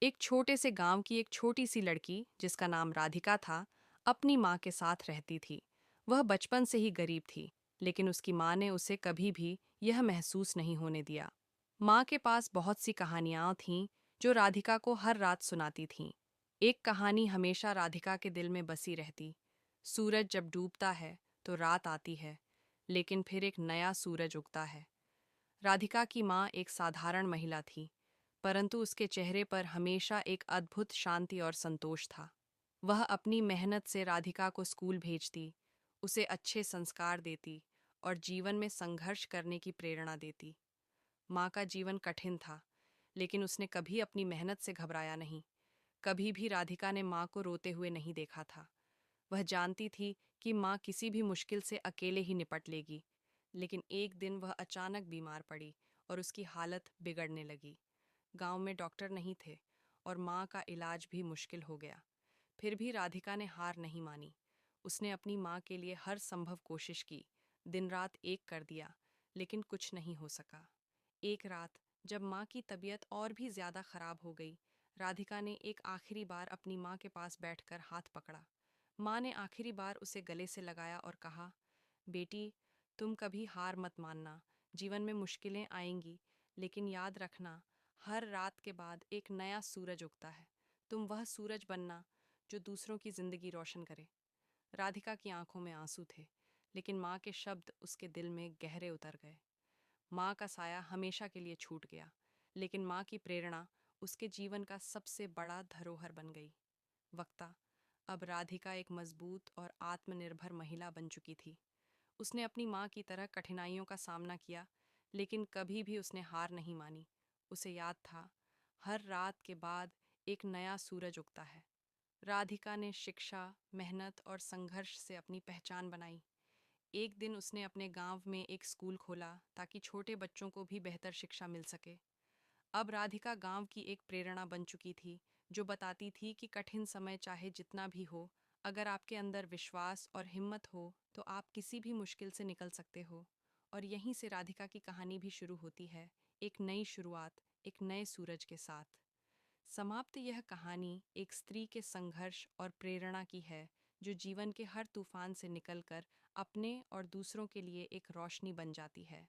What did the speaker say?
एक छोटे से गांव की एक छोटी सी लड़की जिसका नाम राधिका था, अपनी माँ के साथ रहती थी। वह बचपन से ही गरीब थी, लेकिन उसकी माँ ने उसे कभी भी यह महसूस नहीं होने दिया। माँ के पास बहुत सी कहानियाँ थीं जो राधिका को हर रात सुनाती थीं। एक कहानी हमेशा राधिका के दिल में बसी रहती। सूरज जब डूबता है तो रात आती है, लेकिन फिर एक नया सूरज उगता है। राधिका की माँ एक साधारण महिला थी, परंतु उसके चेहरे पर हमेशा एक अद्भुत शांति और संतोष था। वह अपनी मेहनत से राधिका को स्कूल भेजती, उसे अच्छे संस्कार देती और जीवन में संघर्ष करने की प्रेरणा देती। माँ का जीवन कठिन था, लेकिन उसने कभी अपनी मेहनत से घबराया नहीं। कभी भी राधिका ने माँ को रोते हुए नहीं देखा था। वह जानती थी कि माँ किसी भी मुश्किल से अकेले ही निपट लेगी। लेकिन एक दिन वह अचानक बीमार पड़ी और उसकी हालत बिगड़ने लगी। गांव में डॉक्टर नहीं थे और माँ का इलाज भी मुश्किल हो गया। फिर भी राधिका ने हार नहीं मानी। उसने अपनी माँ के लिए हर संभव कोशिश की, दिन रात एक कर दिया, लेकिन कुछ नहीं हो सका। एक रात जब माँ की तबीयत और भी ज्यादा खराब हो गई, राधिका ने एक आखिरी बार अपनी माँ के पास बैठकर हाथ पकड़ा। माँ ने आखिरी बार उसे गले से लगाया और कहा, बेटी, तुम कभी हार मत मानना। जीवन में मुश्किलें आएंगी, लेकिन याद रखना, हर रात के बाद एक नया सूरज उगता है। तुम वह सूरज बनना जो दूसरों की जिंदगी रोशन करे। राधिका की आंखों में आंसू थे, लेकिन माँ के शब्द उसके दिल में गहरे उतर गए। माँ का साया हमेशा के लिए छूट गया, लेकिन माँ की प्रेरणा उसके जीवन का सबसे बड़ा धरोहर बन गई। वक्ता अब राधिका एक मजबूत और आत्मनिर्भर महिला बन चुकी थी। उसने अपनी माँ की तरह कठिनाइयों का सामना किया, लेकिन कभी भी उसने हार नहीं मानी। उसे याद था, हर रात के बाद एक नया सूरज उगता है। राधिका ने शिक्षा, मेहनत और संघर्ष से अपनी पहचान बनाई। एक दिन उसने अपने गांव में एक स्कूल खोला ताकि छोटे बच्चों को भी बेहतर शिक्षा मिल सके। अब राधिका गांव की एक प्रेरणा बन चुकी थी, जो बताती थी कि कठिन समय चाहे जितना भी हो, अगर आपके अंदर विश्वास और हिम्मत हो तो आप किसी भी मुश्किल से निकल सकते हो। और यहीं से राधिका की कहानी भी शुरू होती है, एक नई शुरुआत, एक नए सूरज के साथ। समाप्त यह कहानी एक स्त्री के संघर्ष और प्रेरणा की है, जो जीवन के हर तूफान से निकलकर अपने और दूसरों के लिए एक रोशनी बन जाती है।